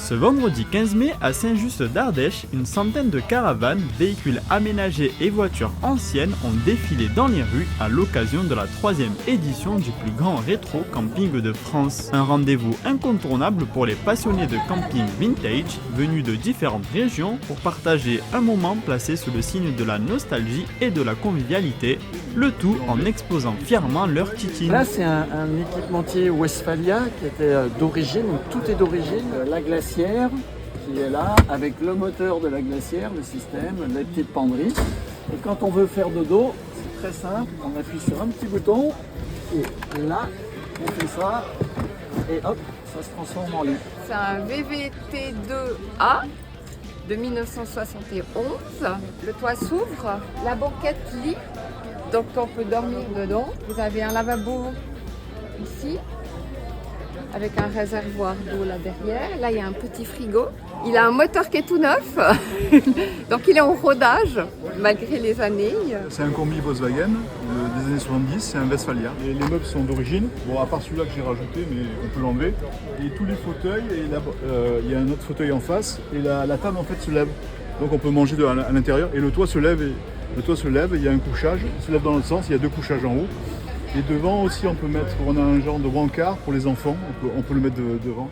Ce vendredi 15 mai, à Saint-Just d'Ardèche, une centaine de caravanes, véhicules aménagés et voitures anciennes ont défilé dans les rues à l'occasion de la 3e édition du plus grand rétro camping de France. Un rendez-vous incontournable pour les passionnés de camping vintage venus de différentes régions pour partager un moment placé sous le signe de la nostalgie et de la convivialité, le tout en exposant fièrement leur titine. Là, c'est un équipementier Westphalia qui était d'origine, donc tout est d'origine. La glacière qui est là, avec le moteur de la glacière, le système, les petites penderies. Et quand on veut faire dodo, c'est très simple, on appuie sur un petit bouton et là, on fait ça et hop, ça se transforme en lit. C'est un VVT2A de 1971. Le toit s'ouvre, la banquette lit, donc on peut dormir dedans. Vous avez un lavabo ici, avec un réservoir d'eau là derrière. Là, il y a un petit frigo. Il a un moteur qui est tout neuf, donc il est en rodage malgré les années. C'est un combi Volkswagen des années 70, c'est un Westphalia. Les meubles sont d'origine, bon à part celui-là que j'ai rajouté, mais on peut l'enlever. Et tous les fauteuils, il y a un autre fauteuil en face, et la table en fait se lève. Donc on peut manger à l'intérieur, et le toit se lève, il y a un couchage, il se lève dans l'autre sens, il y a 2 couchages en haut. Et devant aussi on a un genre de brancard pour les enfants, on peut le mettre devant.